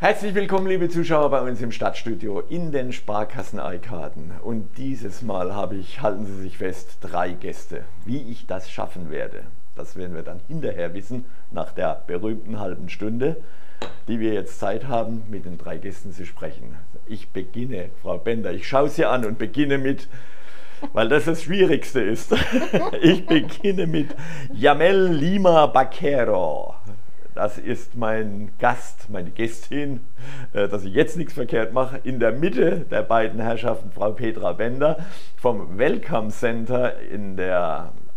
Herzlich willkommen, liebe Zuschauer, bei uns im Stadtstudio in den Sparkassen-Arkaden. Und dieses Mal habe ich, halten Sie sich fest, 3 Gäste. Wie ich das schaffen werde, das werden wir dann hinterher wissen, nach der berühmten halben Stunde, die wir jetzt Zeit haben, mit den 3 Gästen zu sprechen. Ich beginne, Frau Bender, ich schaue Sie an und beginne mit, weil das Schwierigste ist, ich beginne mit Yamel Lima Baquero. Das ist mein Gast, meine Gästin, dass ich jetzt nichts verkehrt mache. In der Mitte der beiden Herrschaften Frau Petra Bender vom Welcome Center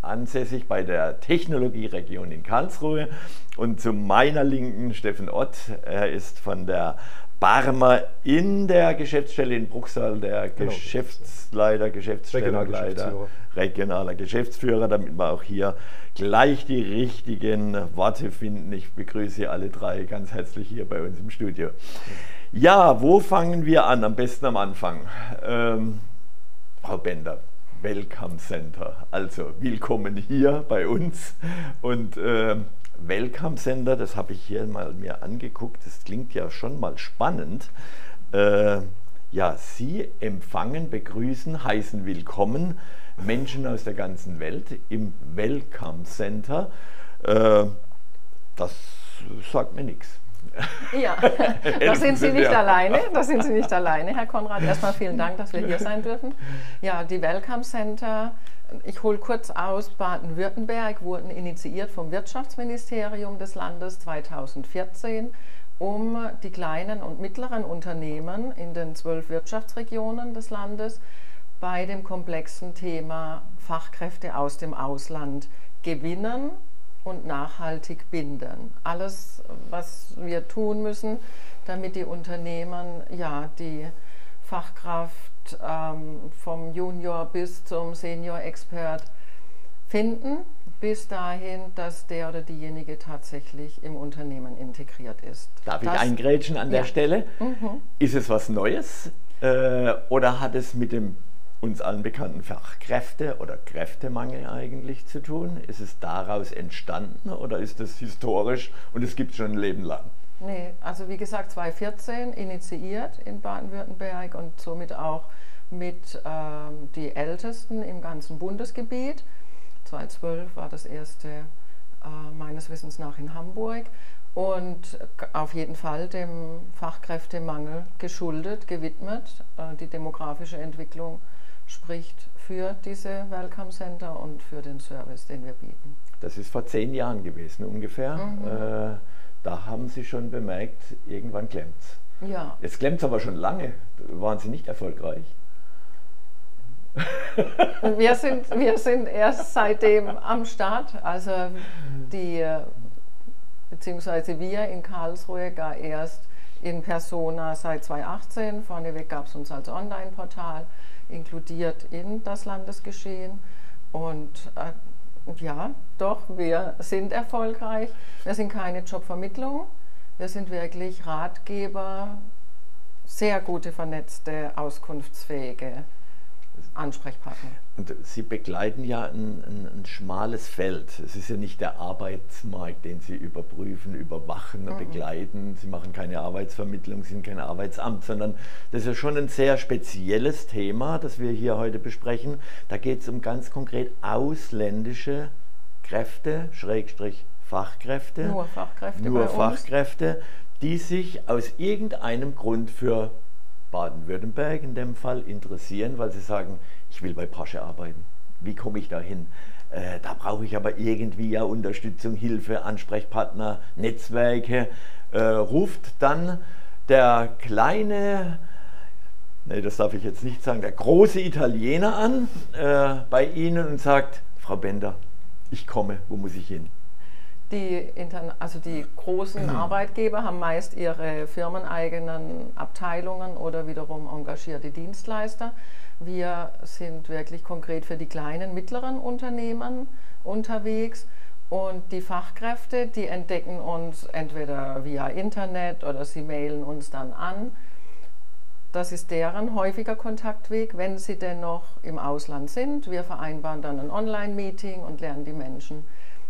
ansässig bei der Technologieregion in Karlsruhe. Und zu meiner Linken Steffen Ott, er ist von der Barmer in der Geschäftsstelle in Bruchsal, der Geschäftsleiter, Geschäftsstellenleiter, regionaler Geschäftsführer, damit wir auch hier gleich die richtigen Worte finden. Ich begrüße alle 3 ganz herzlich hier bei uns im Studio. Ja, wo fangen wir an? Am besten am Anfang. Frau Bender, Welcome Center. Also, willkommen hier bei uns. Und Welcome Center, das habe ich hier mal mir angeguckt, das klingt ja schon mal spannend. Ja, Sie empfangen, begrüßen, heißen willkommen Menschen aus der ganzen Welt im Welcome Center. Das sagt mir nichts. Ja, da sind Sie nicht alleine, Herr Konrad. Erstmal vielen Dank, dass wir hier sein dürfen. Ja, die Welcome Center, ich hole kurz aus, Baden-Württemberg wurden initiiert vom Wirtschaftsministerium des Landes 2014, um die kleinen und mittleren Unternehmen in den 12 Wirtschaftsregionen des Landes bei dem komplexen Thema Fachkräfte aus dem Ausland gewinnen und nachhaltig binden. Alles, was wir tun müssen, damit die Unternehmen ja die Fachkraft vom Junior bis zum Senior-Expert finden, bis dahin, dass der oder diejenige tatsächlich im Unternehmen integriert ist. Darf ich eingrätschen an der Stelle? Ist es was Neues oder hat es mit dem uns allen bekannten Fachkräfte- oder Kräftemangel eigentlich zu tun? Ist es daraus entstanden oder ist es historisch und es gibt es schon ein Leben lang? Nee, also wie gesagt 2014 initiiert in Baden-Württemberg und somit auch mit die Ältesten im ganzen Bundesgebiet. 2012 war das erste meines Wissens nach in Hamburg und auf jeden Fall dem Fachkräftemangel geschuldet, gewidmet. Die demografische Entwicklung spricht für diese Welcome Center und für den Service, den wir bieten. Das ist vor 10 Jahren gewesen ungefähr. Da haben Sie schon bemerkt, irgendwann klemmt es. Ja. Jetzt klemmt es aber schon lange. Waren Sie nicht erfolgreich? Wir sind erst seitdem am Start. Also beziehungsweise wir in Karlsruhe gar erst in Persona seit 2018. Vorneweg gab es uns als Online-Portal, inkludiert in das Landesgeschehen. Und ja, doch, wir sind erfolgreich. Wir sind keine Jobvermittlung, wir sind wirklich Ratgeber, sehr gute, vernetzte, auskunftsfähige Ansprechpartner. Und Sie begleiten ja ein schmales Feld. Es ist ja nicht der Arbeitsmarkt, den Sie überprüfen, überwachen, begleiten. Sie machen keine Arbeitsvermittlung, Sie sind kein Arbeitsamt, sondern das ist ja schon ein sehr spezielles Thema, das wir hier heute besprechen. Da geht es um ganz konkret ausländische Kräfte, Schrägstrich Fachkräfte. Nur Fachkräfte. Nur Fachkräfte, die sich aus irgendeinem Grund für Baden-Württemberg in dem Fall interessieren, weil sie sagen, ich will bei Porsche arbeiten. Wie komme ich da hin? Da brauche ich aber irgendwie ja Unterstützung, Hilfe, Ansprechpartner, Netzwerke. Ruft dann der kleine, nee, das darf ich jetzt nicht sagen, der große Italiener an bei Ihnen und sagt, Frau Bender, ich komme, wo muss ich hin? Die großen Arbeitgeber haben meist ihre firmeneigenen Abteilungen oder wiederum engagierte Dienstleister. Wir sind wirklich konkret für die kleinen, mittleren Unternehmen unterwegs und die Fachkräfte, die entdecken uns entweder via Internet oder sie mailen uns dann an. Das ist deren häufiger Kontaktweg, wenn sie denn noch im Ausland sind. Wir vereinbaren dann ein Online-Meeting und lernen die Menschen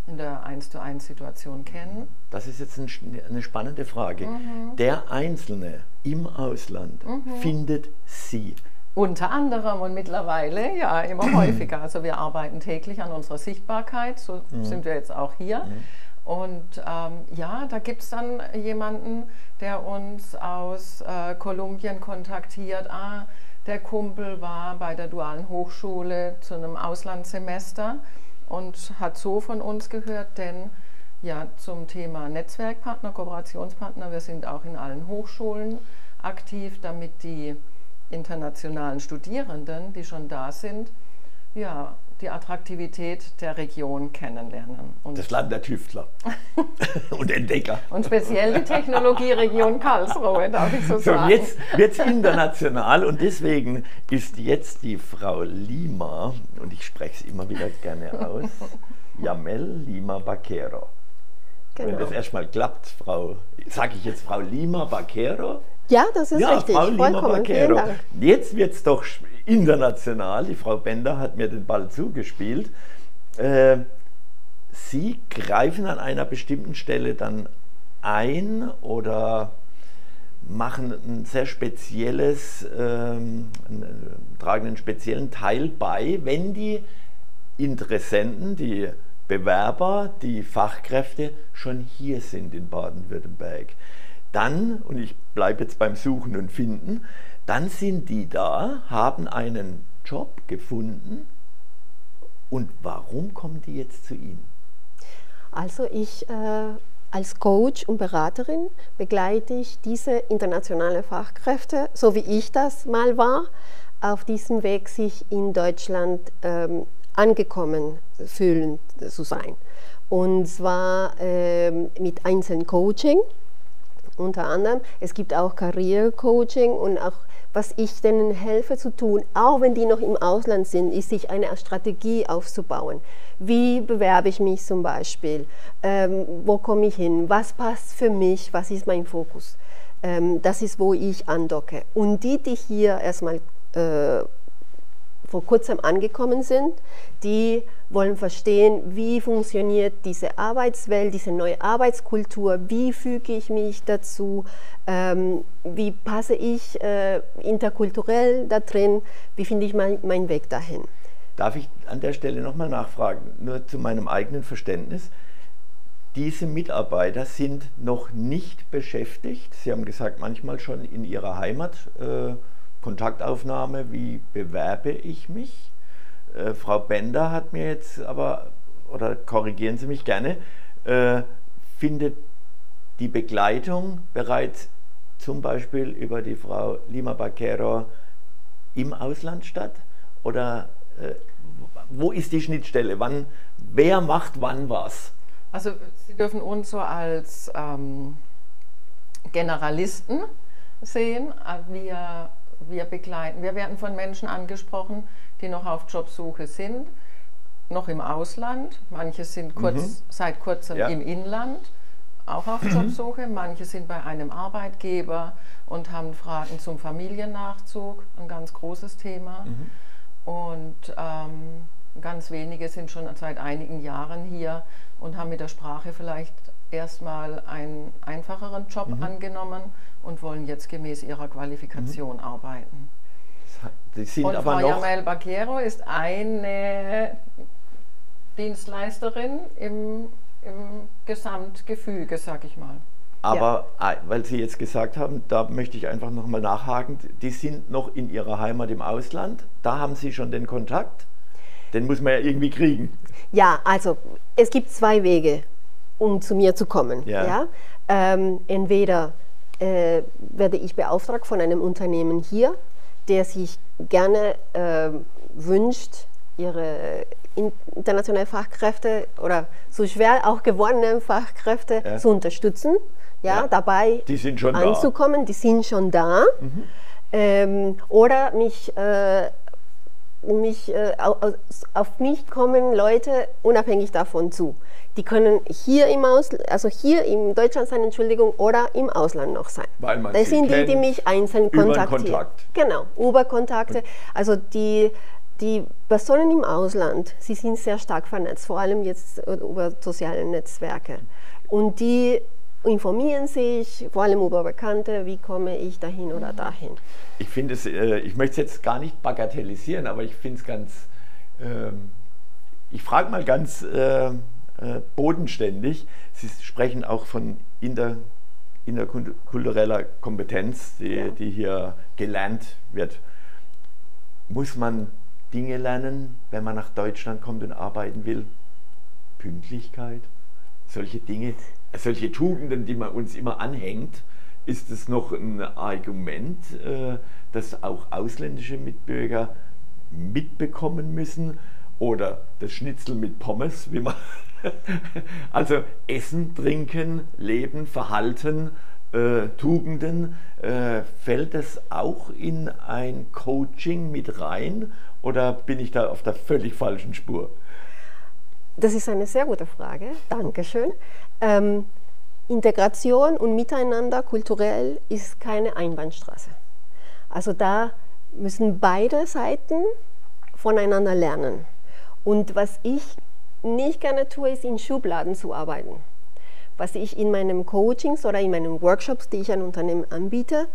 in der 1:1-Situation kennen. Das ist jetzt eine spannende Frage. Der Einzelne im Ausland findet Sie. Unter anderem und mittlerweile ja immer häufiger. Also wir arbeiten täglich an unserer Sichtbarkeit, so sind wir jetzt auch hier. Und ja, da gibt es dann jemanden, der uns aus Kolumbien kontaktiert. Der Kumpel war bei der Dualen Hochschule zu einem Auslandssemester und hat so von uns gehört, denn ja, zum Thema Netzwerkpartner, Kooperationspartner, wir sind auch in allen Hochschulen aktiv, damit die internationalen Studierenden, die schon da sind, ja, die Attraktivität der Region kennenlernen. Und das Land der Tüftler und Entdecker. Und speziell die Technologieregion Karlsruhe, darf ich so sagen. Jetzt wird es international und deswegen ist jetzt die Frau Lima, und ich spreche es immer wieder gerne aus, Yamel Lima Baquero. Genau. Wenn das erstmal klappt, sage ich jetzt Frau Lima Baquero? Ja, das ist richtig. Frau Lima Vollkommen. Baquero. Vielen Dank. Jetzt wird es doch international. Die Frau Bender hat mir den Ball zugespielt. Sie greifen an einer bestimmten Stelle dann ein oder machen ein sehr spezielles, tragen einen speziellen Teil bei, wenn die Interessenten, die Bewerber, die Fachkräfte schon hier sind in Baden-Württemberg. Dann, und ich bleibe jetzt beim Suchen und Finden, dann sind die da, haben einen Job gefunden. Und warum kommen die jetzt zu Ihnen? Also ich als Coach und Beraterin begleite ich diese internationalen Fachkräfte, so wie ich das mal war, auf diesem Weg, sich in Deutschland angekommen fühlen zu sein. Und zwar mit einzelnen Coaching. Unter anderem, es gibt auch Career-Coaching und auch, was ich denen helfe zu tun, auch wenn die noch im Ausland sind, ist, sich eine Strategie aufzubauen. Wie bewerbe ich mich zum Beispiel? Wo komme ich hin? Was passt für mich? Was ist mein Fokus? Das ist, wo ich andocke. Und die hier erstmal vor kurzem angekommen sind, die wollen verstehen, wie funktioniert diese Arbeitswelt, diese neue Arbeitskultur, wie füge ich mich dazu, wie passe ich interkulturell da drin, wie finde ich meinen Weg dahin. Darf ich an der Stelle nochmal nachfragen, nur zu meinem eigenen Verständnis. Diese Mitarbeiter sind noch nicht beschäftigt, Sie haben gesagt, manchmal schon in ihrer Heimat, Kontaktaufnahme, wie bewerbe ich mich? Frau Bender hat mir jetzt aber, oder korrigieren Sie mich gerne, findet die Begleitung bereits zum Beispiel über die Frau Lima Baquero im Ausland statt? Oder wo ist die Schnittstelle? Wer macht wann was? Also Sie dürfen uns so als Generalisten sehen. Wir begleiten. Wir werden von Menschen angesprochen, die noch auf Jobsuche sind, noch im Ausland. Manche sind seit kurzem im Inland, auch auf Jobsuche. Manche sind bei einem Arbeitgeber und haben Fragen zum Familiennachzug, ein ganz großes Thema. Und ganz wenige sind schon seit einigen Jahren hier und haben mit der Sprache vielleicht erstmal einen einfacheren Job angenommen und wollen jetzt gemäß ihrer Qualifikation arbeiten. Die sind und aber Frau noch Yamel Baquero ist eine Dienstleisterin im Gesamtgefüge, sag ich mal. Aber weil Sie jetzt gesagt haben, da möchte ich einfach nochmal nachhaken, die sind noch in ihrer Heimat im Ausland, da haben Sie schon den Kontakt? Den muss man ja irgendwie kriegen. Ja, also es gibt zwei Wege, um zu mir zu kommen. Ja? Entweder werde ich beauftragt von einem Unternehmen hier, der sich gerne wünscht, ihre internationalen Fachkräfte oder so schwer auch gewonnenen Fachkräfte zu unterstützen, dabei die sind schon anzukommen, die sind schon da. Oder auf mich kommen Leute unabhängig davon zu. Die können hier hier in Deutschland sein, Entschuldigung, oder im Ausland noch sein. Weil man das sind die mich einzeln kontaktieren. Kontakt. Genau, über Kontakte. Also die die Personen im Ausland, sie sind sehr stark vernetzt, vor allem jetzt über soziale Netzwerke. Und die informieren sich, vor allem über Bekannte, wie komme ich dahin oder dahin. Ich finde es, ich möchte es jetzt gar nicht bagatellisieren, aber ich finde es ganz, ich frage mal ganz bodenständig, Sie sprechen auch von interkultureller Kompetenz, die hier gelernt wird. Muss man Dinge lernen, wenn man nach Deutschland kommt und arbeiten will? Pünktlichkeit, solche Dinge, solche Tugenden, die man uns immer anhängt. Ist es noch ein Argument, das auch ausländische Mitbürger mitbekommen müssen? Oder das Schnitzel mit Pommes, wie man also Essen, Trinken, Leben, Verhalten, Tugenden, fällt das auch in ein Coaching mit rein oder bin ich da auf der völlig falschen Spur? Das ist eine sehr gute Frage, Dankeschön. Integration und Miteinander kulturell ist keine Einbahnstraße. Also da müssen beide Seiten voneinander lernen. Und was ich nicht gerne tue, ist in Schubladen zu arbeiten. Was ich in meinen Coachings oder in meinen Workshops, die ich an Unternehmen anbiete,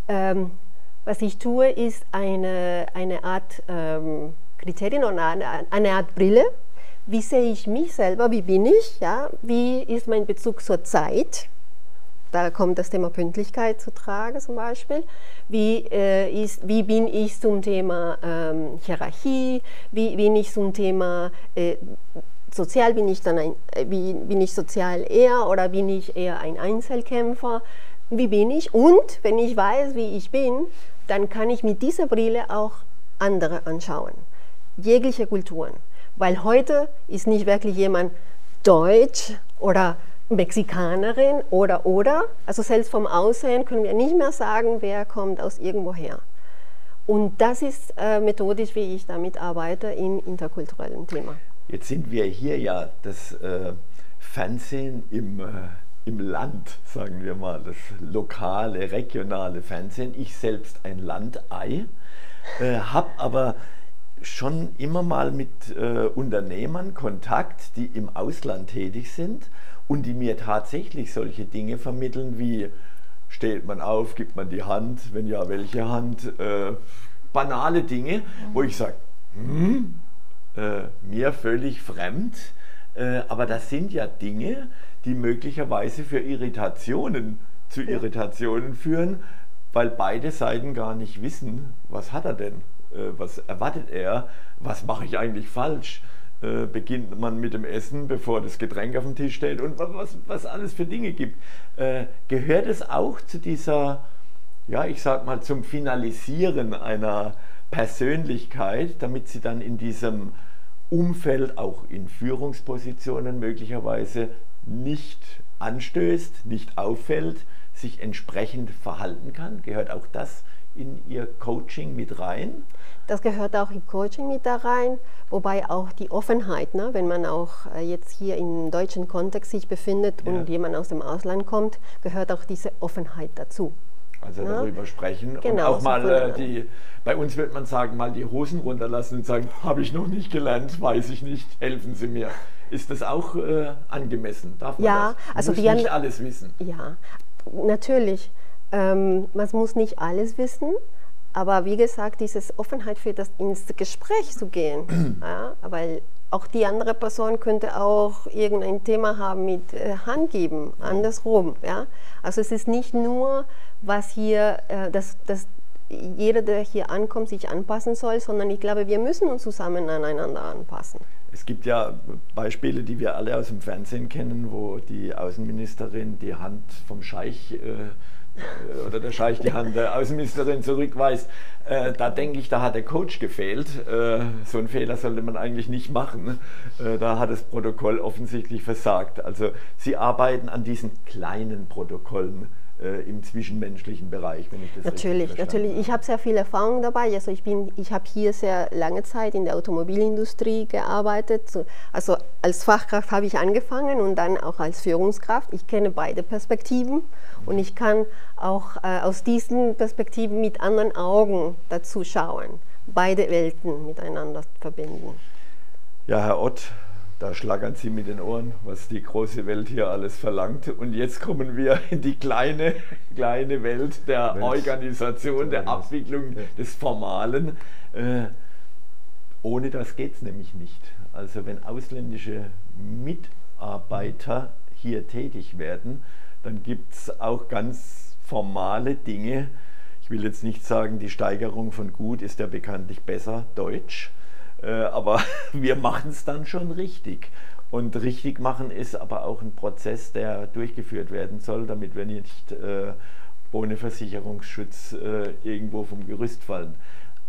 was ich tue, ist eine Art Kriterien oder eine Art Brille. Wie sehe ich mich selber, wie bin ich, ja? Wie ist mein Bezug zur Zeit? Da kommt das Thema Pünktlichkeit zu tragen zum Beispiel. Wie bin ich zum Thema Hierarchie? Wie bin ich zum Thema sozial? Bin ich sozial eher oder bin ich eher ein Einzelkämpfer? Wie bin ich? Und wenn ich weiß, wie ich bin, dann kann ich mit dieser Brille auch andere anschauen. Jegliche Kulturen. Weil heute ist nicht wirklich jemand Deutsch oder Mexikanerin oder. Also selbst vom Aussehen können wir nicht mehr sagen, wer kommt aus irgendwoher. Und das ist methodisch, wie ich damit arbeite im interkulturellen Thema. Jetzt sind wir hier ja das Fernsehen im Land, sagen wir mal, das lokale, regionale Fernsehen. Ich selbst ein Landei, habe aber schon immer mal mit Unternehmern Kontakt, die im Ausland tätig sind und die mir tatsächlich solche Dinge vermitteln wie: Steht man auf, gibt man die Hand, wenn ja, welche Hand? Banale Dinge, wo ich sage, mir völlig fremd, aber das sind ja Dinge, die möglicherweise für Irritationen führen, weil beide Seiten gar nicht wissen, was hat er denn? Was erwartet er? Was mache ich eigentlich falsch? Beginnt man mit dem Essen, bevor das Getränk auf dem Tisch steht und was alles für Dinge gibt. Gehört es auch zu dieser, ja, ich sag mal, zum Finalisieren einer Persönlichkeit, damit sie dann in diesem Umfeld, auch in Führungspositionen möglicherweise nicht anstößt, nicht auffällt, sich entsprechend verhalten kann? Gehört auch das in Ihr Coaching mit rein? Das gehört auch im Coaching mit da rein, wobei auch die Offenheit, ne, wenn man auch jetzt hier im deutschen Kontext sich befindet und jemand aus dem Ausland kommt, gehört auch diese Offenheit dazu. Also darüber sprechen genau, und auch mal bei uns wird man sagen, mal die Hosen runterlassen und sagen, habe ich noch nicht gelernt, weiß ich nicht, helfen Sie mir. Ist das auch angemessen? Darf man ja, das? Also muss nicht alles wissen. Ja, natürlich. Man muss nicht alles wissen, aber wie gesagt, diese Offenheit für das ins Gespräch zu gehen, ja, weil auch die andere Person könnte auch irgendein Thema haben mit Hand geben, andersrum. Ja? Also es ist nicht nur, was hier, dass jeder, der hier ankommt, sich anpassen soll, sondern ich glaube, wir müssen uns zusammen aneinander anpassen. Es gibt ja Beispiele, die wir alle aus dem Fernsehen kennen, wo die Außenministerin die Hand vom Scheich oder der Scheich die Hand der Außenministerin zurückweist. Da denke ich, da hat der Coach gefehlt. So einen Fehler sollte man eigentlich nicht machen. Da hat das Protokoll offensichtlich versagt. Also Sie arbeiten an diesen kleinen Protokollen im zwischenmenschlichen Bereich, wenn ich das natürlich. Ich habe sehr viel Erfahrung dabei. Also ich habe hier sehr lange Zeit in der Automobilindustrie gearbeitet. Also als Fachkraft habe ich angefangen und dann auch als Führungskraft. Ich kenne beide Perspektiven und ich kann auch aus diesen Perspektiven mit anderen Augen dazu schauen. beide Welten miteinander verbinden. Ja, Herr Ott, da schlagern Sie mit den Ohren, was die große Welt hier alles verlangt. Und jetzt kommen wir in die kleine Welt der Organisation, der Abwicklung des Formalen. Ohne das geht es nämlich nicht. Also wenn ausländische Mitarbeiter hier tätig werden, dann gibt es auch ganz formale Dinge. Ich will jetzt nicht sagen, die Steigerung von Gut ist ja bekanntlich besser, Deutsch. Aber wir machen es dann schon richtig. Und richtig machen ist aber auch ein Prozess, der durchgeführt werden soll, damit wir nicht ohne Versicherungsschutz irgendwo vom Gerüst fallen.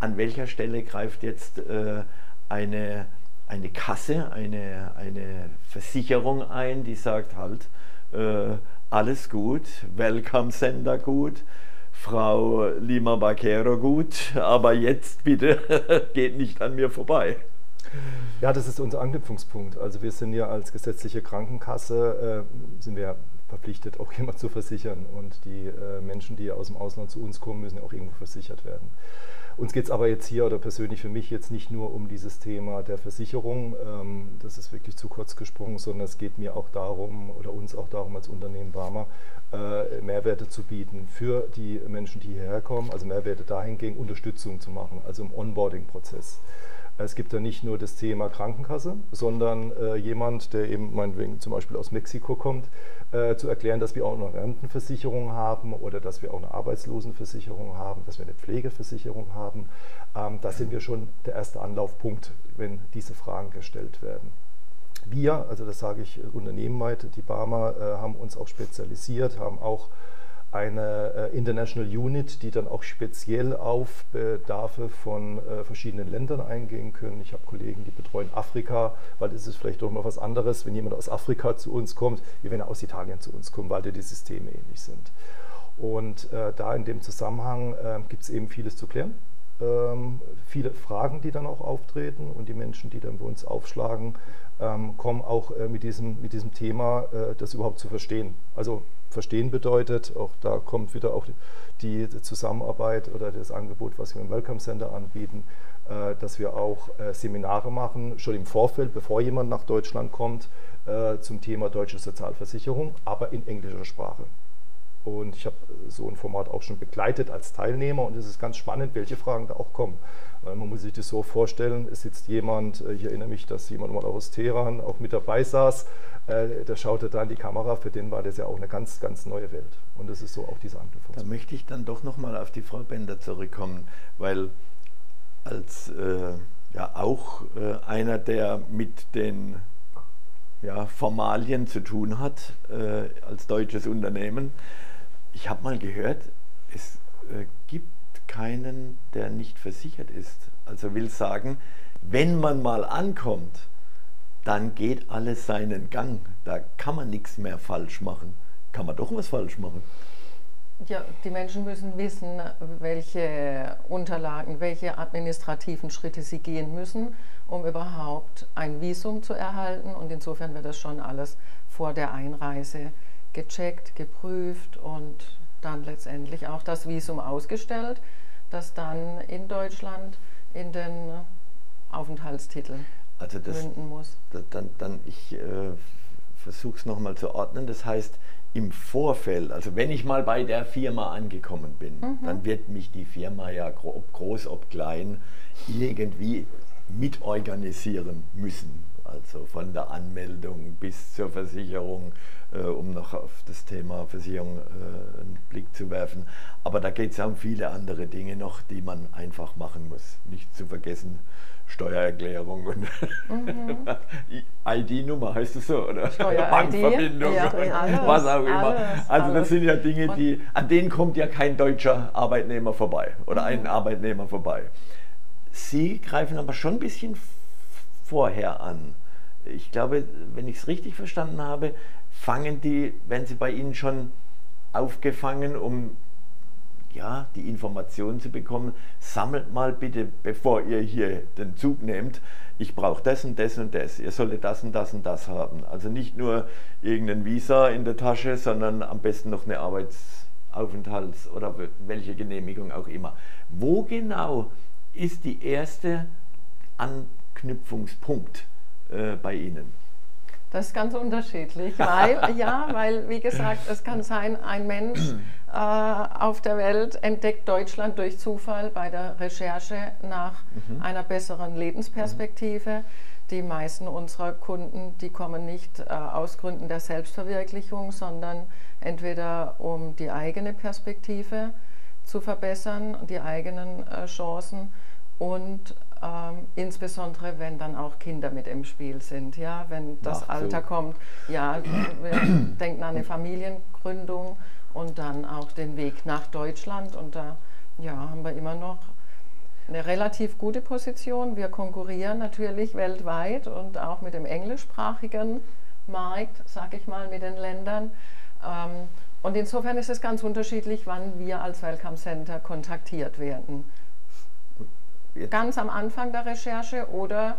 An welcher Stelle greift jetzt eine Kasse, eine Versicherung ein, die sagt halt, alles gut, Welcome Center gut, Frau Lima Vaquero gut, aber jetzt bitte geht nicht an mir vorbei. Ja, das ist unser Anknüpfungspunkt. Also wir sind ja als gesetzliche Krankenkasse, sind wir verpflichtet, auch jemand zu versichern. Und die Menschen, die aus dem Ausland zu uns kommen, müssen ja auch irgendwo versichert werden. Uns geht es aber jetzt hier, oder persönlich für mich, jetzt nicht nur um dieses Thema der Versicherung, das ist wirklich zu kurz gesprungen, sondern es geht mir auch darum, oder uns auch darum als Unternehmen Barmer, Mehrwerte zu bieten für die Menschen, die hierher kommen, also Mehrwerte dahingehend, Unterstützung zu machen, also im Onboarding-Prozess. Es gibt ja nicht nur das Thema Krankenkasse, sondern jemand, der eben meinetwegen zum Beispiel aus Mexiko kommt, zu erklären, dass wir auch eine Rentenversicherung haben oder dass wir auch eine Arbeitslosenversicherung haben, dass wir eine Pflegeversicherung haben. Da sind wir schon der erste Anlaufpunkt, wenn diese Fragen gestellt werden. Wir, also das sage ich unternehmenweit, die Barmer haben uns auch spezialisiert, haben auch eine International Unit, die dann auch speziell auf Bedarfe von verschiedenen Ländern eingehen können. Ich habe Kollegen, die betreuen Afrika, weil das ist vielleicht doch mal was anderes, wenn jemand aus Afrika zu uns kommt, wie wenn er aus Italien zu uns kommt, weil die Systeme ähnlich sind. Und da in dem Zusammenhang gibt es eben vieles zu klären. Viele Fragen, die dann auch auftreten, und die Menschen, die dann bei uns aufschlagen, kommen auch mit diesem Thema, das überhaupt zu verstehen. Also verstehen bedeutet, auch da kommt wieder auch die Zusammenarbeit oder das Angebot, was wir im Welcome Center anbieten, dass wir auch Seminare machen, schon im Vorfeld, bevor jemand nach Deutschland kommt, zum Thema deutsche Sozialversicherung, aber in englischer Sprache. Und ich habe so ein Format auch schon begleitet als Teilnehmer, und es ist ganz spannend, welche Fragen da auch kommen. Weil man muss sich das so vorstellen, es sitzt jemand, ich erinnere mich, dass jemand mal aus Teheran auch mit dabei saß, der schaute da in die Kamera, für den war das ja auch eine ganz, ganz neue Welt. Und das ist so auch diese Anknüpfung. Da möchte ich dann doch nochmal auf die Frau Bender zurückkommen, weil als auch einer, der mit den Formalien zu tun hat, als deutsches Unternehmen, ich habe mal gehört, es gibt keinen, der nicht versichert ist. Also will sagen, wenn man mal ankommt, dann geht alles seinen Gang. Da kann man nichts mehr falsch machen. Kann man doch was falsch machen? Ja, die Menschen müssen wissen, welche Unterlagen, welche administrativen Schritte sie gehen müssen, um überhaupt ein Visum zu erhalten. Und insofern wird das schon alles vor der Einreise gecheckt, geprüft und dann letztendlich auch das Visum ausgestellt, das dann in Deutschland in den Aufenthaltstitel münden muss. Ich versuche es nochmal zu ordnen. Das heißt, im Vorfeld, also wenn ich mal bei der Firma angekommen bin, dann wird mich die Firma ja ob groß, ob klein irgendwie mitorganisieren müssen. Also von der Anmeldung bis zur Versicherung, um noch auf das Thema Versicherung einen Blick zu werfen. Aber da geht es ja um viele andere Dinge noch, die man einfach machen muss. Nicht zu vergessen, Steuererklärung und ID-Nummer, heißt es so, oder? Bankverbindung, ja, alles, was auch immer. Alles, also das sind ja Dinge, an denen kommt ja kein deutscher Arbeitnehmer vorbei oder ein Arbeitnehmer vorbei. Sie greifen aber schon ein bisschen werden Ich glaube, wenn ich es richtig verstanden habe, werden sie bei Ihnen schon aufgefangen, um die Informationen zu bekommen. Sammelt mal bitte, bevor ihr hier den Zug nehmt, ich brauche das und das und das. Ihr solltet das und das und das haben. Also nicht nur irgendein Visa in der Tasche, sondern am besten noch eine Arbeitsaufenthalts- oder welche Genehmigung auch immer. Wo genau ist die erste Anknüpfungspunkt bei Ihnen? Das ist ganz unterschiedlich, weil, wie gesagt, es kann sein, ein Mensch auf der Welt entdeckt Deutschland durch Zufall bei der Recherche nach einer besseren Lebensperspektive. Die meisten unserer Kunden, die kommen nicht aus Gründen der Selbstverwirklichung, sondern entweder um die eigene Perspektive zu verbessern, die eigenen Chancen und insbesondere wenn dann auch Kinder mit im Spiel sind, ja, wenn das Alter kommt, ja, wir denken an eine Familiengründung und dann auch den Weg nach Deutschland und da haben wir immer noch eine relativ gute Position. Wir konkurrieren natürlich weltweit und auch mit dem englischsprachigen Markt, sage ich mal, mit den Ländern. Und insofern ist es ganz unterschiedlich, wann wir als Welcome Center kontaktiert werden. Ganz am Anfang der Recherche oder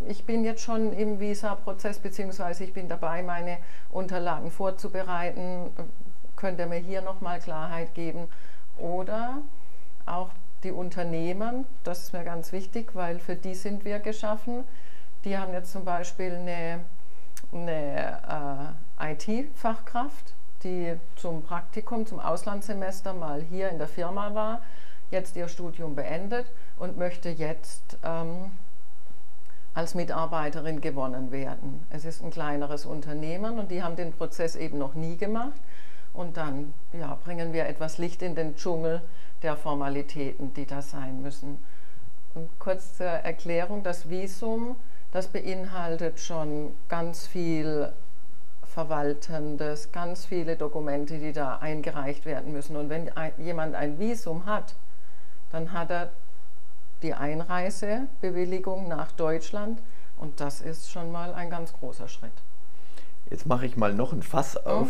ich bin jetzt schon im Visa-Prozess, beziehungsweise ich bin dabei, meine Unterlagen vorzubereiten, könnt ihr mir hier nochmal Klarheit geben. Oder auch die Unternehmen, das ist mir ganz wichtig, weil für die sind wir geschaffen. Die haben jetzt zum Beispiel eine IT-Fachkraft, die zum Praktikum, zum Auslandssemester mal hier in der Firma war, jetzt ihr Studium beendet und möchte jetzt als Mitarbeiterin gewonnen werden. Es ist ein kleineres Unternehmen und die haben den Prozess eben noch nie gemacht. Und dann bringen wir etwas Licht in den Dschungel der Formalitäten, die da sein müssen. Und kurz zur Erklärung, das Visum, das beinhaltet schon ganz viel Verwaltendes, ganz viele Dokumente, die da eingereicht werden müssen. Und wenn jemand ein Visum hat, dann hat er die Einreisebewilligung nach Deutschland und das ist schon mal ein ganz großer Schritt. Jetzt mache ich mal noch ein Fass auf,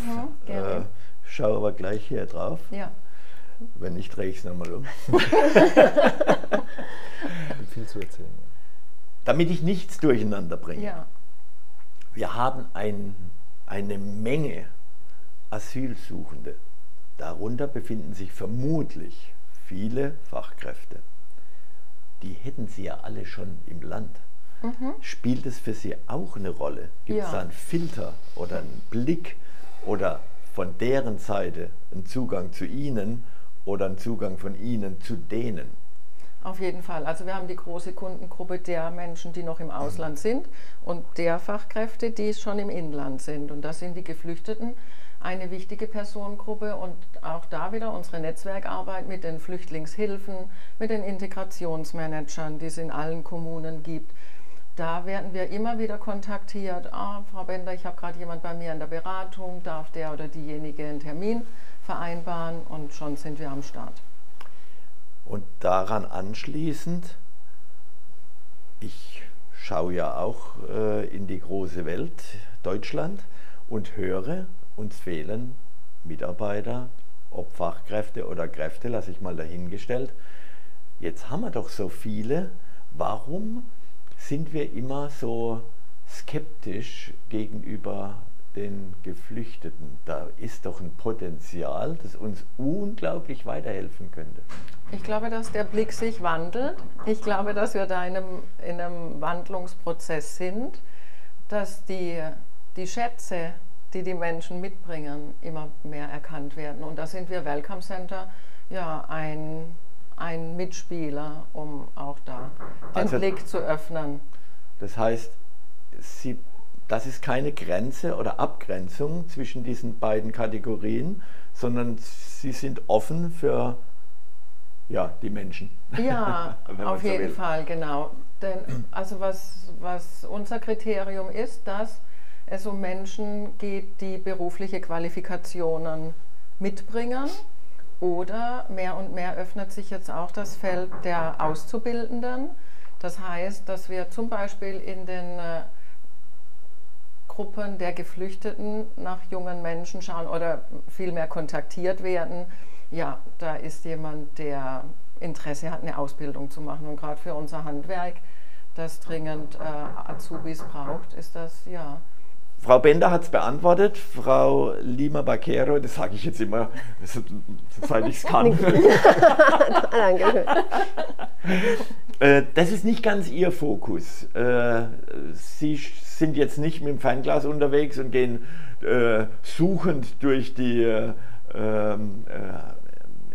schaue aber gleich hier drauf. Ja. Wenn nicht, drehe ich es nochmal um. Viel zu erzählen. Damit ich nichts durcheinander bringe. Ja. Wir haben eine Menge Asylsuchende. Darunter befinden sich vermutlich viele Fachkräfte. Die hätten Sie ja alle schon im Land. Spielt es für Sie auch eine Rolle? Gibt es da einen Filter oder einen Blick oder von deren Seite einen Zugang zu Ihnen oder einen Zugang von Ihnen zu denen? Auf jeden Fall. Also wir haben die große Kundengruppe der Menschen, die noch im Ausland sind und der Fachkräfte, die schon im Inland sind. Und das sind die Geflüchteten eine wichtige Personengruppe und auch da wieder unsere Netzwerkarbeit mit den Flüchtlingshilfen, mit den Integrationsmanagern, die es in allen Kommunen gibt. Da werden wir immer wieder kontaktiert. Frau Bender, ich habe gerade jemand bei mir in der Beratung, darf der oder diejenige einen Termin vereinbaren und schon sind wir am Start. Und daran anschließend, ich schaue ja auch in die große Welt, Deutschland, und höre, uns fehlen Mitarbeiter, ob Fachkräfte oder Kräfte, lasse ich mal dahingestellt. Jetzt haben wir doch so viele, warum sind wir immer so skeptisch gegenüber den Geflüchteten? Da ist doch ein Potenzial, das uns unglaublich weiterhelfen könnte. Ich glaube, dass der Blick sich wandelt. Ich glaube, dass wir da in einem Wandlungsprozess sind, dass die Schätze, die die Menschen mitbringen, immer mehr erkannt werden. Und da sind wir Welcome Center ein Mitspieler, um auch da den Blick zu öffnen. Das heißt, das ist keine Grenze oder Abgrenzung zwischen diesen beiden Kategorien, sondern Sie sind offen für die Menschen. Ja, auf jeden Fall, genau. Denn also was unser Kriterium ist, dass es um Menschen geht, die berufliche Qualifikationen mitbringen. Oder mehr und mehr öffnet sich jetzt auch das Feld der Auszubildenden. Das heißt, dass wir zum Beispiel in den Gruppen der Geflüchteten nach jungen Menschen schauen oder vielmehr kontaktiert werden. Ja, da ist jemand, der Interesse hat, eine Ausbildung zu machen. Und gerade für unser Handwerk, das dringend Azubis braucht, ist das Frau Bender hat es beantwortet, Frau Lima Baquero, das sage ich jetzt immer, seit ich es kann. Danke. Das ist nicht ganz Ihr Fokus. Sie sind jetzt nicht mit dem Fernglas unterwegs und gehen suchend durch die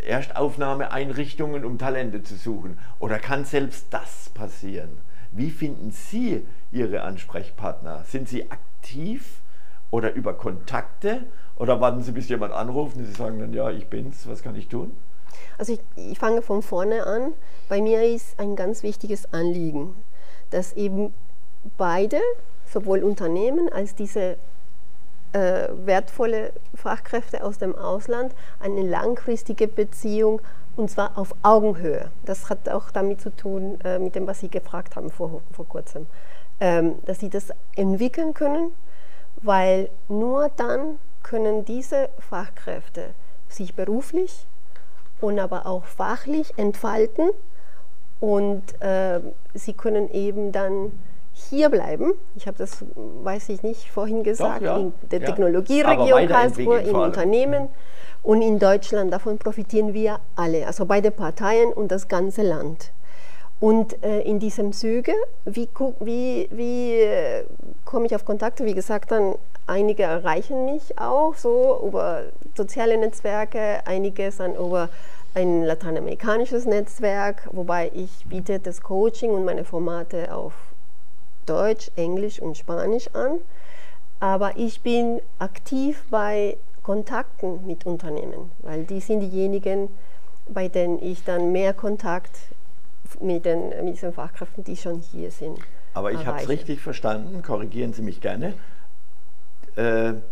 Erstaufnahmeeinrichtungen, um Talente zu suchen. Oder kann selbst das passieren? Wie finden Sie Ihre Ansprechpartner? Sind Sie aktiv oder über Kontakte? Oder warten Sie, bis jemand anruft und Sie sagen dann, ja, ich bin's, was kann ich tun? Also ich fange von vorne an. Bei mir ist ein ganz wichtiges Anliegen, dass eben beide, sowohl Unternehmen als diese wertvolle Fachkräfte aus dem Ausland, eine langfristige Beziehung, und zwar auf Augenhöhe. Das hat auch damit zu tun, mit dem, was Sie gefragt haben vor kurzem, dass sie das entwickeln können, weil nur dann können diese Fachkräfte sich beruflich und aber auch fachlich entfalten und sie können eben dann hier bleiben. Ich habe das, weiß ich nicht, vorhin gesagt, doch, ja, in der Technologieregion Karlsruhe, im Unternehmen und in Deutschland. Davon profitieren wir alle, also beide Parteien und das ganze Land. Und in diesem Zuge, wie komme ich auf Kontakte? Wie gesagt, dann einige erreichen mich auch so über soziale Netzwerke, einige sind über ein lateinamerikanisches Netzwerk, wobei ich biete das Coaching und meine Formate auf Deutsch, Englisch und Spanisch an. Aber ich bin aktiv bei Kontakten mit Unternehmen, weil die sind diejenigen, bei denen ich dann mehr Kontakt mit diesen Fachkräften, die schon hier sind. Aber ich habe es richtig verstanden, korrigieren Sie mich gerne.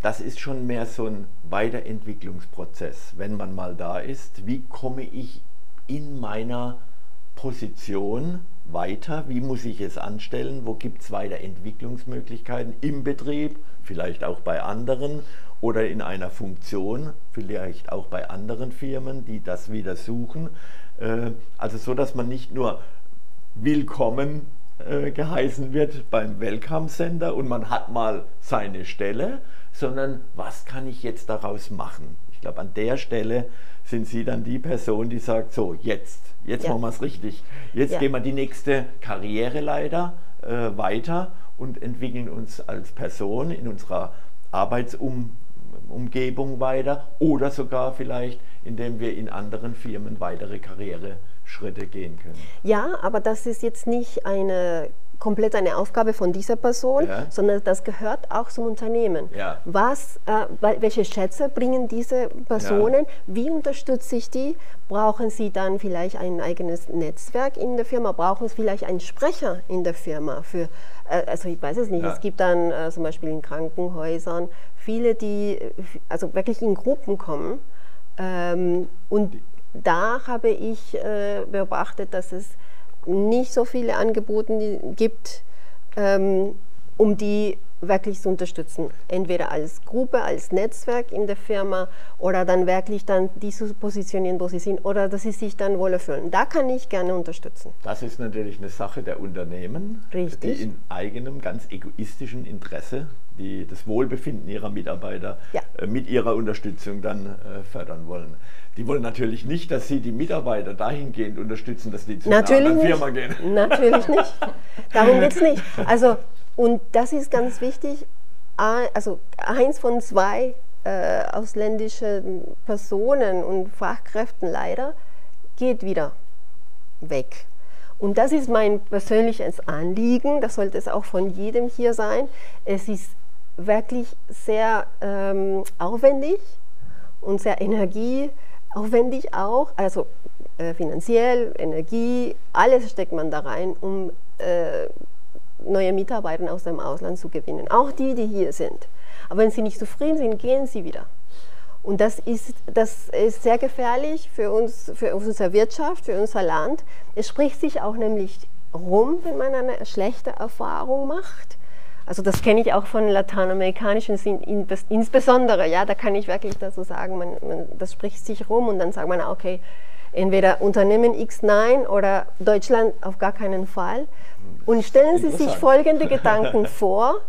Das ist schon mehr so ein Weiterentwicklungsprozess, wenn man mal da ist. Wie komme ich in meiner Position weiter? Wie muss ich es anstellen? Wo gibt es Weiterentwicklungsmöglichkeiten im Betrieb, vielleicht auch bei anderen oder in einer Funktion, vielleicht auch bei anderen Firmen, die das wieder suchen. Also so, dass man nicht nur willkommen geheißen wird beim Welcome Center und man hat mal seine Stelle, sondern was kann ich jetzt daraus machen? Ich glaube, an der Stelle sind Sie dann die Person, die sagt, so jetzt ja, machen wir es richtig. Jetzt ja, gehen wir die nächste Karriereleiter weiter und entwickeln uns als Person in unserer Arbeitsumgebung weiter oder sogar vielleicht, indem wir in anderen Firmen weitere Karriereschritte gehen können. Ja, aber das ist jetzt nicht komplett eine Aufgabe von dieser Person, ja, sondern das gehört auch zum Unternehmen. Ja. Welche Schätze bringen diese Personen? Ja. Wie unterstütze ich die? Brauchen sie dann vielleicht ein eigenes Netzwerk in der Firma? Brauchen sie vielleicht einen Sprecher in der Firma? Also ich weiß es nicht. Ja. Es gibt dann zum Beispiel in Krankenhäusern viele, die also wirklich in Gruppen kommen. Und da habe ich beobachtet, dass es nicht so viele Angebote gibt, um die wirklich zu unterstützen. Entweder als Gruppe, als Netzwerk in der Firma oder dann wirklich dann die zu positionieren, wo sie sind oder dass sie sich dann wohler fühlen. Da kann ich gerne unterstützen. Das ist natürlich eine Sache der Unternehmen, richtig, die in eigenem, ganz egoistischen Interesse das Wohlbefinden ihrer Mitarbeiter ja, mit ihrer Unterstützung dann fördern wollen. Die wollen natürlich nicht, dass sie die Mitarbeiter dahingehend unterstützen, dass die zu einer anderen Firma gehen. Natürlich nicht. Darum geht es nicht. Also, und das ist ganz wichtig. Also eins von zwei ausländischen Personen und Fachkräften leider geht wieder weg. Und das ist mein persönliches Anliegen. Das sollte es auch von jedem hier sein. Es ist wirklich sehr aufwendig und sehr energieaufwendig auch, also finanziell, Energie, alles steckt man da rein, um neue Mitarbeiter aus dem Ausland zu gewinnen, auch die hier sind. Aber wenn sie nicht zufrieden sind, gehen sie wieder. Und das ist sehr gefährlich für unsere Wirtschaft, für unser Land. Es spricht sich auch nämlich rum, wenn man eine schlechte Erfahrung macht. Also das kenne ich auch von lateinamerikanischen, insbesondere, ja, da kann ich wirklich dazu sagen, das spricht sich rum und dann sagt man, okay, entweder Unternehmen X nein oder Deutschland auf gar keinen Fall. Und stellen Sie sich folgende Gedanken vor,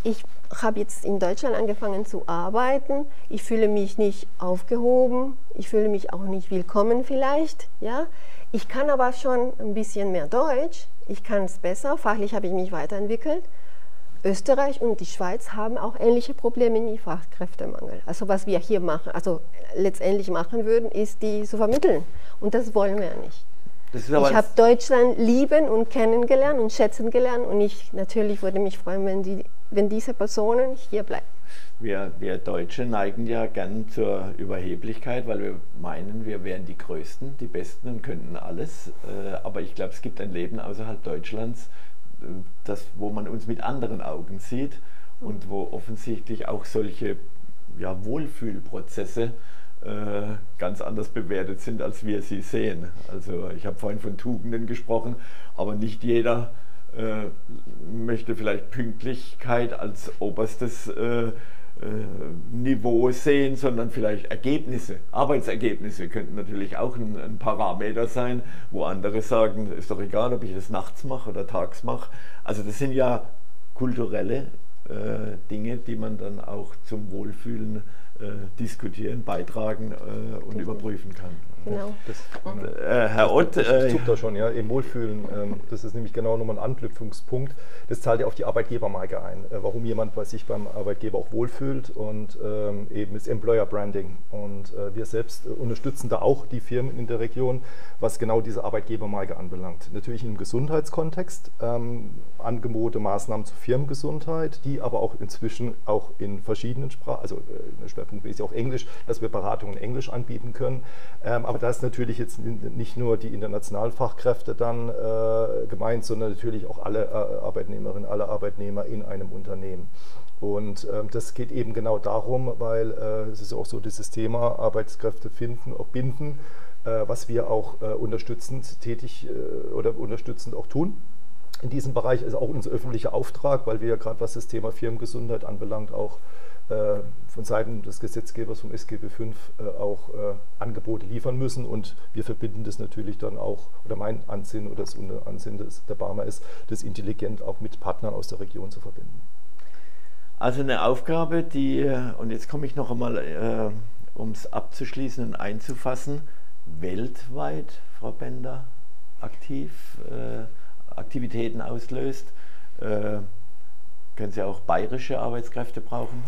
ich habe jetzt in Deutschland angefangen zu arbeiten. Ich fühle mich nicht aufgehoben, ich fühle mich auch nicht willkommen vielleicht. Ja? Ich kann aber schon ein bisschen mehr Deutsch, ich kann es besser, fachlich habe ich mich weiterentwickelt. Österreich und die Schweiz haben auch ähnliche Probleme mit Fachkräftemangel. Also was wir hier machen, also letztendlich machen würden, ist die zu vermitteln. Und das wollen wir nicht. Ich habe Deutschland lieben und kennengelernt und schätzen gelernt und ich natürlich würde mich freuen, wenn diese Personen hier bleiben. Wir Deutsche neigen ja gern zur Überheblichkeit, weil wir meinen, wir wären die Größten, die Besten und könnten alles. Aber ich glaube, es gibt ein Leben außerhalb Deutschlands, wo man uns mit anderen Augen sieht und wo offensichtlich auch solche Wohlfühlprozesse ganz anders bewertet sind, als wir sie sehen. Also ich habe vorhin von Tugenden gesprochen, aber nicht jeder möchte vielleicht Pünktlichkeit als oberstes Niveau sehen, sondern vielleicht Ergebnisse. Arbeitsergebnisse könnten natürlich auch ein Parameter sein, wo andere sagen, ist doch egal, ob ich das nachts mache oder tags mache. Also das sind ja kulturelle Dinge, die man dann auch zum Wohlfühlen diskutieren, beitragen und überprüfen kann. Genau. Herr Ott, das zuckt da schon, ja, im Wohlfühlen. Das ist nämlich genau nochmal ein Anknüpfungspunkt. Das zahlt ja auf die Arbeitgebermarke ein. Warum jemand bei sich beim Arbeitgeber auch wohlfühlt und eben ist Employer Branding. Und wir selbst unterstützen da auch die Firmen in der Region, was genau diese Arbeitgebermarke anbelangt. Natürlich im Gesundheitskontext, Angebote, Maßnahmen zur Firmengesundheit, die aber auch inzwischen auch in verschiedenen Sprachen, also der Schwerpunkt ist ja auch Englisch, dass wir Beratungen in Englisch anbieten können. Aber da ist natürlich jetzt nicht nur die internationalen Fachkräfte dann gemeint, sondern natürlich auch alle Arbeitnehmerinnen, alle Arbeitnehmer in einem Unternehmen. Und das geht eben genau darum, weil es ist auch so dieses Thema Arbeitskräfte finden, auch binden, was wir auch unterstützend tätig oder unterstützend auch tun. In diesem Bereich ist auch unser öffentlicher Auftrag, weil wir ja gerade, was das Thema Firmengesundheit anbelangt, auch von Seiten des Gesetzgebers vom SGB V auch Angebote liefern müssen und wir verbinden das natürlich dann auch, oder mein Ansinnen oder das Ansinnen der Barmer ist, das intelligent auch mit Partnern aus der Region zu verbinden. Also eine Aufgabe, die, und jetzt komme ich noch einmal, um es abzuschließen und einzufassen, weltweit, Frau Bender, Aktivitäten auslöst. Können Sie auch bayerische Arbeitskräfte brauchen,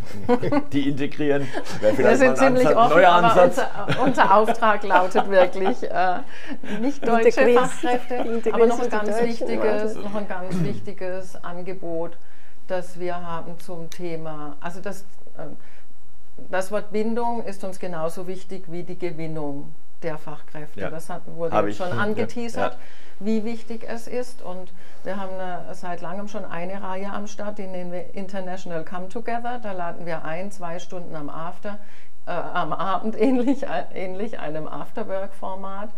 die integrieren? Wir sind ziemlich offen, aber unser Auftrag lautet wirklich nicht deutsche Fachkräfte, aber noch ein ganz wichtiges Angebot, das wir haben zum Thema, also das Wort Bindung ist uns genauso wichtig wie die Gewinnung der Fachkräfte. Ja. Das wurde schon angeteasert. Ja. Wie wichtig es ist und wir haben seit langem schon eine Reihe am Start, die nennen wir International Come Together, da laden wir ein, 2 Stunden am Abend, ähnlich einem Afterwork-Format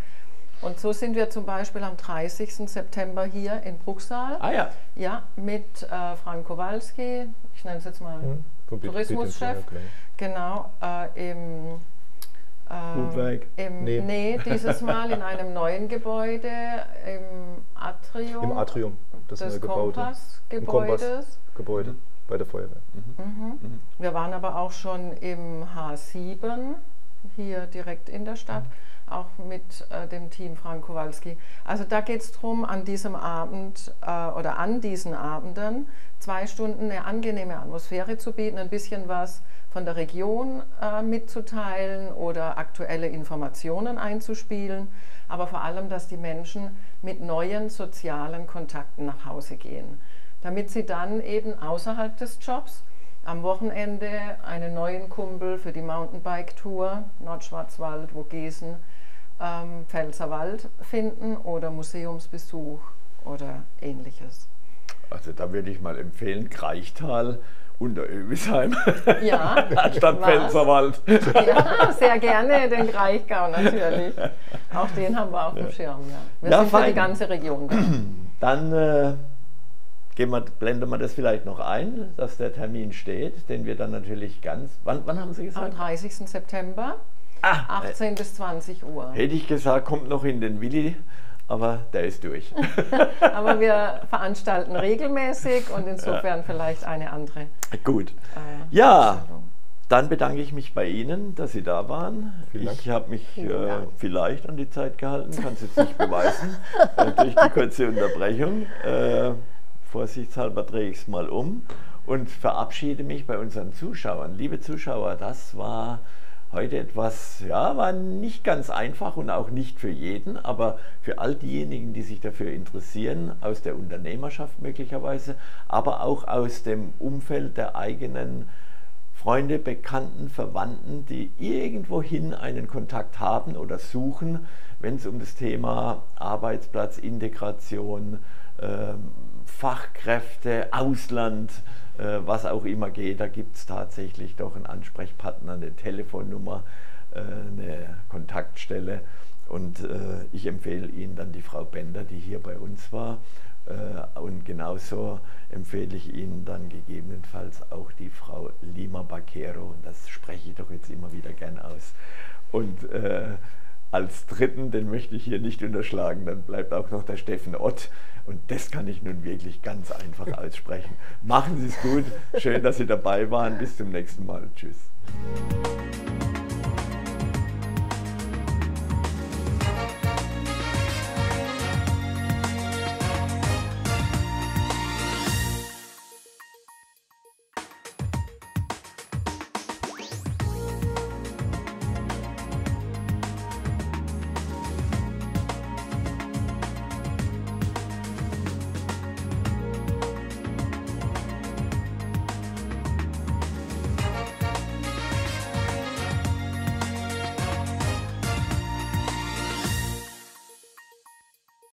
und so sind wir zum Beispiel am 30. September hier in Bruchsal, ja, mit Frank Kowalski, ich nenne es jetzt mal Tourismuschef, genau, dieses Mal in einem neuen Gebäude, im Atrium. Im Atrium, das neue Gebäude bei der Feuerwehr. Wir waren aber auch schon im H7, hier direkt in der Stadt, auch mit dem Team Frank Kowalski. Also da geht es darum, an diesem Abend oder an diesen Abenden 2 Stunden eine angenehme Atmosphäre zu bieten, ein bisschen was von der Region mitzuteilen oder aktuelle Informationen einzuspielen, aber vor allem, dass die Menschen mit neuen sozialen Kontakten nach Hause gehen, damit sie dann eben außerhalb des Jobs am Wochenende einen neuen Kumpel für die Mountainbike-Tour Nordschwarzwald, Vogesen, Pfälzerwald finden oder Museumsbesuch oder Ähnliches. Also da würde ich mal empfehlen, Kraichtal Unterövisheim, ja, anstatt Pfälzerwald. Ja, sehr gerne, den Kraichgau natürlich. Auch den haben wir auf dem Schirm. Ja. Wir sind für die ganze Region da. Dann blenden wir das vielleicht noch ein, dass der Termin steht, den wir dann natürlich wann haben Sie gesagt? Am 30. September, 18 bis 20 Uhr. Hätte ich gesagt, kommt noch in den Willi, aber der ist durch. Aber wir veranstalten regelmäßig und insofern vielleicht eine andere. Gut. Ja, dann bedanke ich mich bei Ihnen, dass Sie da waren. Ich habe mich vielleicht an die Zeit gehalten, kann es jetzt nicht beweisen, durch die kurze Unterbrechung. Vorsichtshalber drehe ich es mal um und verabschiede mich bei unseren Zuschauern. Liebe Zuschauer, das war heute etwas, ja, war nicht ganz einfach und auch nicht für jeden, aber für all diejenigen, die sich dafür interessieren, aus der Unternehmerschaft möglicherweise, aber auch aus dem Umfeld der eigenen Freunde, Bekannten, Verwandten, die irgendwohin einen Kontakt haben oder suchen, wenn es um das Thema Arbeitsplatz, Integration, Fachkräfte, Ausland, was auch immer geht, da gibt es tatsächlich doch einen Ansprechpartner, eine Telefonnummer, eine Kontaktstelle und ich empfehle Ihnen dann die Frau Bender, die hier bei uns war und genauso empfehle ich Ihnen dann gegebenenfalls auch die Frau Lima Baquero und das spreche ich doch jetzt immer wieder gern aus. Und als dritten, den möchte ich hier nicht unterschlagen, dann bleibt auch noch der Steffen Ott. Und das kann ich nun wirklich ganz einfach aussprechen. Machen Sie es gut. Schön, dass Sie dabei waren. Bis zum nächsten Mal. Tschüss.